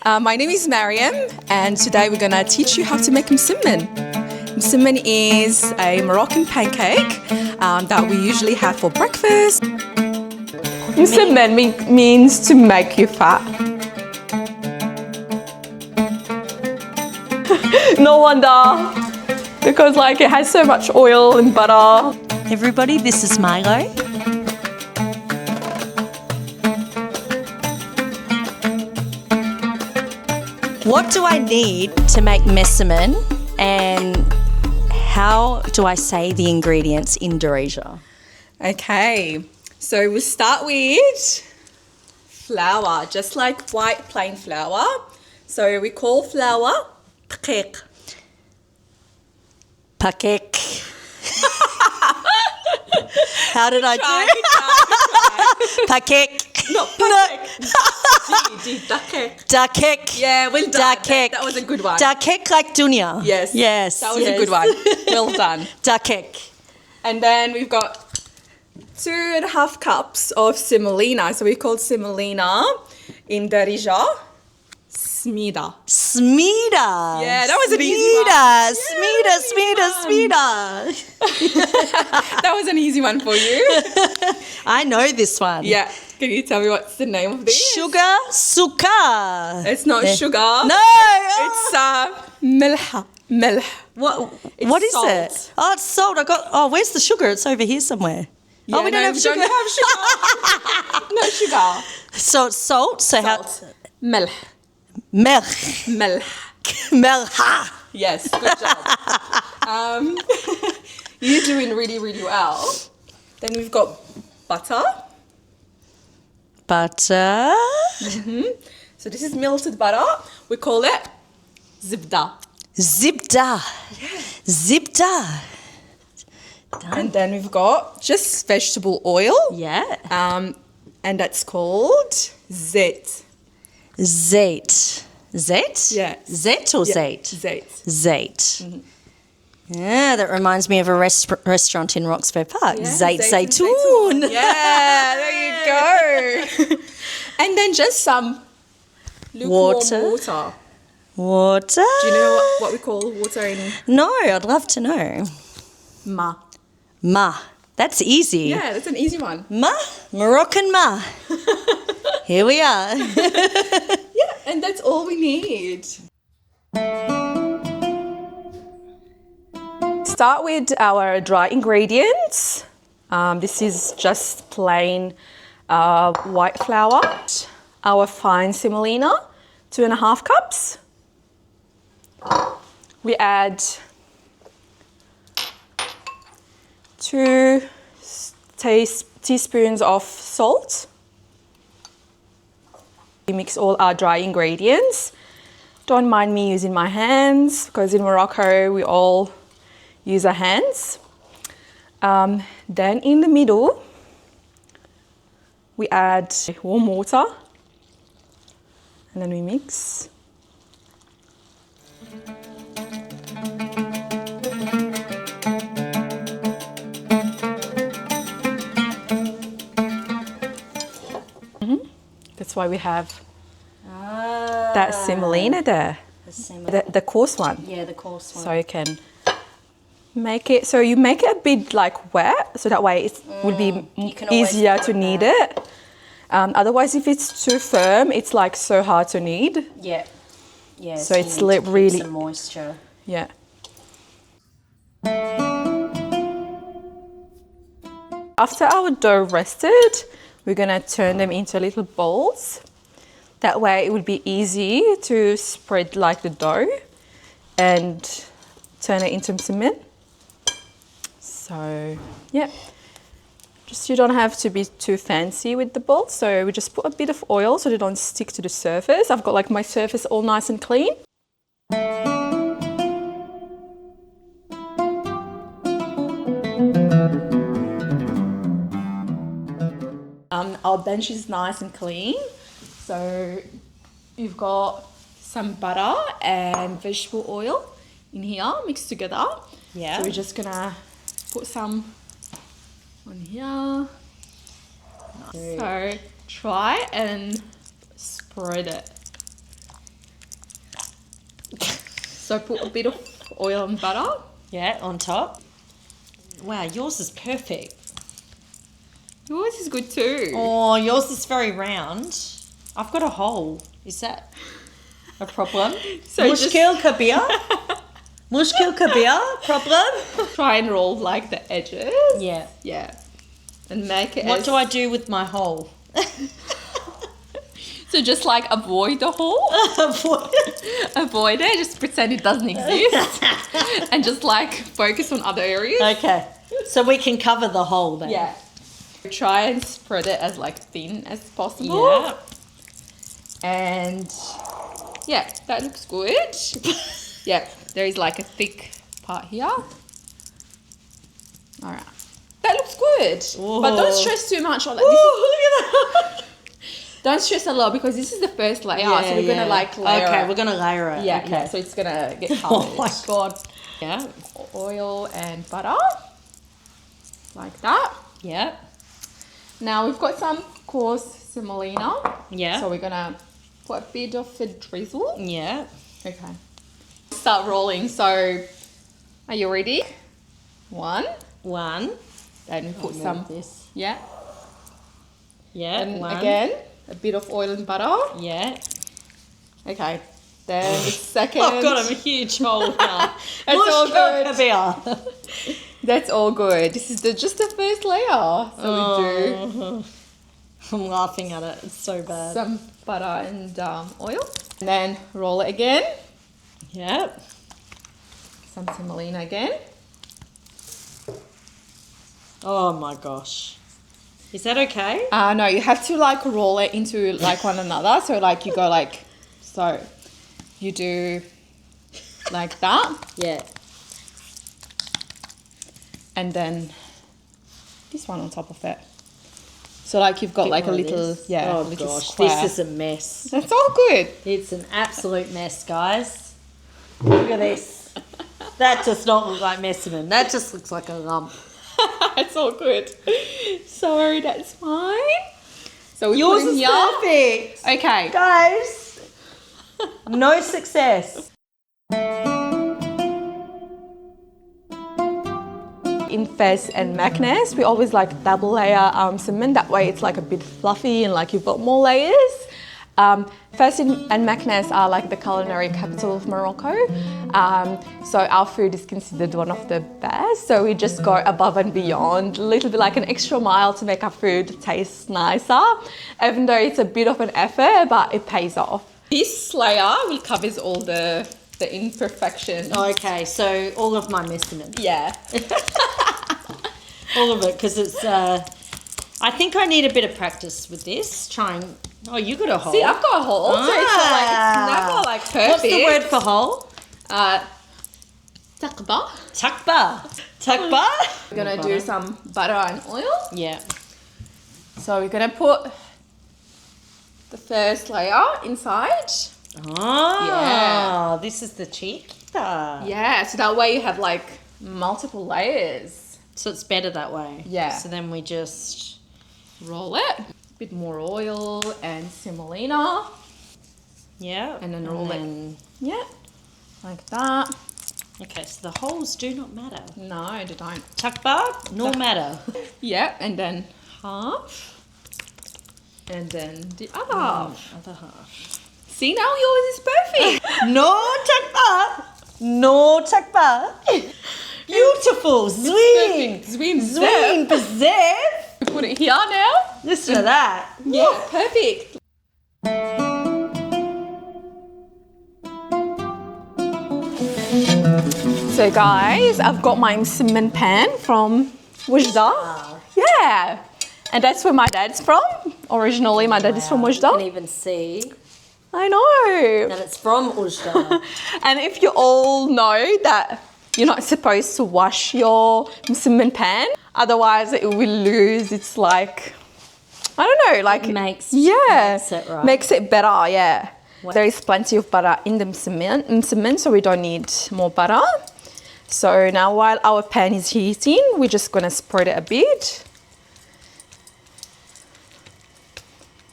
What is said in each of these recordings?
My name is Mariam, and today we're gonna teach you how to make Msemmen. Msemmen is a Moroccan pancake that we usually have for breakfast. Msemmen means to make you fat. No wonder, because it has so much oil and butter. Everybody, this is Melh. What do I need to make Msemmen, and how do I say the ingredients in Derija? Okay, so we'll start with flour, just like white plain flour. So we call flour pancake. Pancake. How did I do? Pancake. No, pancake. Pancake. Yeah, well done. Pancake. That was a good one. Pancake like Dounia. Yes. Yes. That was a good one. Well done. Pancake. And then we've got 2.5 cups of semolina. So we call semolina in Derija Smeeda. Smeeda. Yeah, that was an easy one. Smeeda. That was an easy one for you. I know this one. Yeah. Can you tell me what's the name of this? Sugar sukkar. It's not sugar. No. It's Melh. Melh. What is salt. it? Oh, it's salt. Where's the sugar? It's over here somewhere. Yeah, we don't have sugar. Don't have sugar. No sugar. So it's salt. So Salt. Melh. Melh. Melh. Melh. Yes, good job. You're doing really, really well. Then we've got butter. Butter. So this is melted butter. We call it zibda. Zibda. Yes. Zibda. And then we've got just vegetable oil. Yeah. And that's called zait. Zait. Zait? Yeah. Zait or zait? Zait. Zait. Yeah, that reminds me of a restaurant in Roxburgh Park. Yeah, Zait zait Zaytoon. Yeah, there you go. And then just some lukewarm water. Water. Do you know what we call water in? No, I'd love to know. Ma. Ma. That's easy. Yeah, that's an easy one. Ma. Moroccan ma. Here we are. Yeah, and that's all we need. Start with our dry ingredients. This is just plain white flour. Our fine semolina, 2.5 cups. We add 2 teaspoons of salt. We mix all our dry ingredients. Don't mind me using my hands, because in Morocco we all use our hands. Then in the middle, we add warm water, and then we mix. That's why we have that semolina there, the coarse one. Yeah, the coarse one. So you can make it, so you make it a bit wet, so that way it will be easier to knead it. Otherwise, if it's too firm, it's so hard to knead. Yeah. Yeah. So it's really some moisture. Yeah. After our dough rested, we're gonna turn them into little balls. That way it will be easy to spread the dough and turn it into Msemmen. So yeah, just you don't have to be too fancy with the balls. So we just put a bit of oil so they don't stick to the surface. I've got my surface all nice and clean. Our bench is nice and clean. So you've got some butter and vegetable oil in here mixed together. Yeah. So we're just gonna put some on here. So try and spread it. So put a bit of oil and butter. Yeah, on top. Wow, yours is perfect. Yours is good too. Oh, yours is very round. I've got a hole. Is that a problem? So Mushkil kabir? Mushkil kabir? Problem? try and roll like the edges. Yeah. Yeah. And make it What do I do with my hole? So just like avoid the hole. Avoid it. Just pretend it doesn't exist. And just like focus on other areas. Okay. So we can cover the hole then. Yeah. Try and spread it as like thin as possible. Yeah. And yeah, that looks good. Yeah, there is like a thick part here. All right. That looks good. Whoa. But don't stress too much on it. Ooh, look at that. Don't stress a lot because this is the first layer. So we're going to like layer Okay, it. we're going to layer it. Yeah, okay. yeah. So it's going to get covered. Oh my God. Yeah. Oil and butter. Like that. Yeah. Now we've got some coarse semolina. Yeah. So we're going to put a bit of a drizzle. Yeah. Okay. Start rolling. So are you ready? One. Then we put some. This. Yeah. Yeah. And one. again, a bit of oil and butter. Yeah. Okay. Then the second. I've got a huge hole now. That's all good. Kabir. That's all good. This is just the first layer. So we do I'm laughing at it. It's so bad. some butter and oil. And then roll it again. Yep. Some semolina again. Oh my gosh. Is that okay? No, you have to like roll it into like one another. So like you go like, so you do like that. Yeah. And then this one on top of it. So like you've got Bit like a more of little, this. yeah, Oh a little gosh, square. this is a mess. That's all good. It's an absolute mess, guys. Look at this. That does not look like Msemmen. That just looks like a lump. It's all good. So that's fine. So we Yours put in is here. perfect. Okay. Guys, no success. In Fes and Meknes, we always like double layer Msemmen. That way it's like a bit fluffy and like you've got more layers. Fes and Meknes are like the culinary capital of Morocco. So our food is considered one of the best. So we just go above and beyond, a little bit like an extra mile to make our food taste nicer. Even though it's a bit of an effort, but it pays off. This layer will cover all the imperfections. Okay, so all of my Msemmen. Yeah. All of it, because it's, I think I need a bit of practice with this. Oh, you got a hole. See, I've got a hole. So it's never like perfect. What's the word for hole? Taqba. Takba. Takba? We're going to do some butter and oil. Yeah. So we're going to put the first layer inside. Oh, Yeah. This is the chiquita. Yeah, so that way you have like multiple layers. So it's better that way. Yeah. So then we just Roll it. A bit more oil and semolina. yeah, And then roll it. Yeah, like that. Okay, so the holes do not matter. No, they don't. Takba, no matter. Yeah, and then half. And then the other half. Other half. See, now yours is perfect. No takba. No takba. Beautiful. Zwing. Zwing. Zwing. Bezev. We put it here now. Listen to that. Yeah, perfect. So guys, I've got my Msemmen pan from Wajda. Yeah. And that's where my dad's from. Originally, my dad is from You can Wajda. even see I know. that it's from Ujda. And if you all know that you're not supposed to wash your Msemmen pan, otherwise it will lose its like, I don't know, like makes it right. Makes it better, yeah. There is plenty of butter in the Msemmen, so we don't need more butter. So now while our pan is heating, we're just gonna spread it a bit.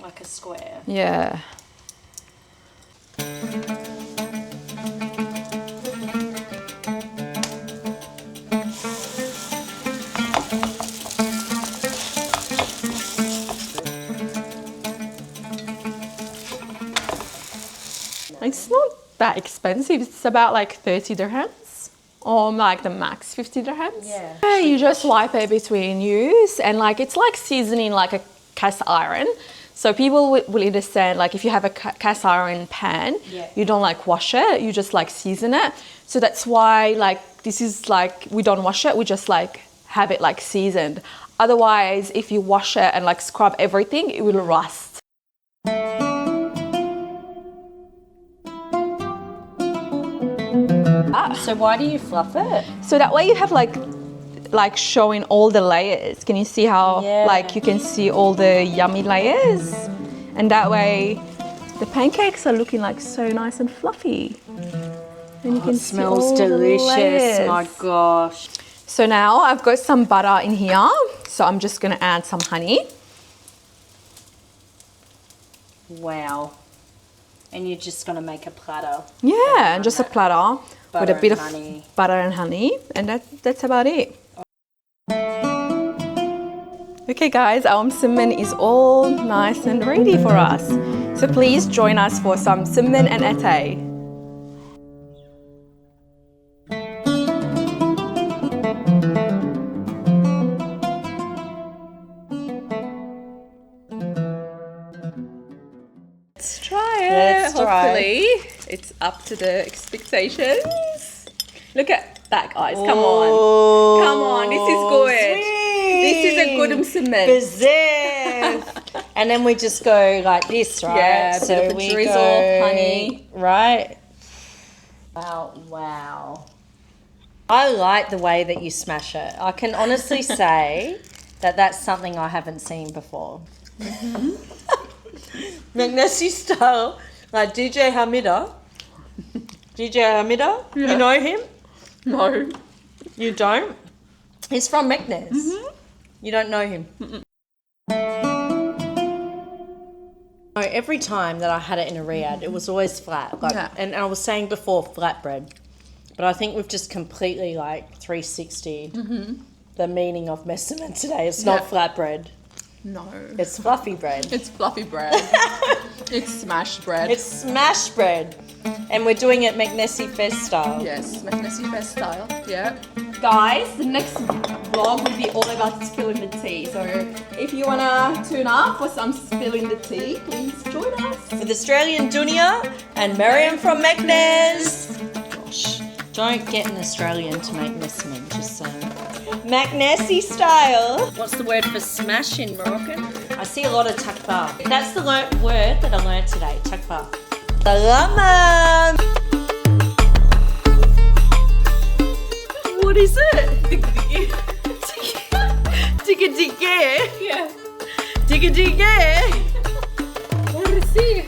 Like a square. Yeah. It's not that expensive. It's about like 30 dirhams or like the max 50 dirhams. Yeah. You just wipe it between use and like it's like seasoning like a cast iron. So people will understand like if you have a cast iron pan, you don't like wash it, you just like season it. So that's why like this is like we don't wash it, we just like have it like seasoned. Otherwise, if you wash it and like scrub everything, it will rust. So why do you fluff it? So that way you have like showing all the layers. Can you see how like you can see all the yummy layers? And that way the pancakes are looking like so nice and fluffy. And you can see smells all delicious. The layers. My gosh. So now I've got some butter in here. So I'm just gonna add some honey. Wow. And you're just gonna make a platter. Yeah, and just a platter with a bit of honey. butter and honey, and that's about it. Okay guys, our Msemmen is all nice and ready for us. So please join us for some Msemmen and atay. Let's try it. Let's try. Hopefully it's up to the expectations. Look at that, guys. Come on. Come on. This is good. Sweet. This is a good Msemmen. Bizarre. And then we just go like this, right? Yeah, so bit of a we drizzle, go, honey. Right? Wow, wow. I like the way that you smash it. I can honestly say that that's something I haven't seen before. Meknesi style, like DJ Hamida. DJ Hamida, you know him? No. You don't? He's from Meknes. You don't know him? No, every time that I had it in a Riyadh, it was always flat. Like, and I was saying before, flatbread. But I think we've just completely like 360 the meaning of Msemmen today. It's not flatbread. No. It's fluffy bread. It's fluffy bread. It's smashed bread. It's smash bread. And we're doing it Meknesi Fes style. Yes, Meknesi Fes style. Yeah. Guys, the next vlog will be all about spilling the tea. So if you want to tune up for some spilling the tea, please join us. With Australian Dounia and Mariam from Meknes. Gosh, don't get an Australian to make Msemmen, just saying. Meknesi style. What's the word for smash in Moroccan? I see a lot of takbar. That's the word that I learned today, takbar. Salaman. What is it? Digga digga. Yeah. Digga digga. I want to see.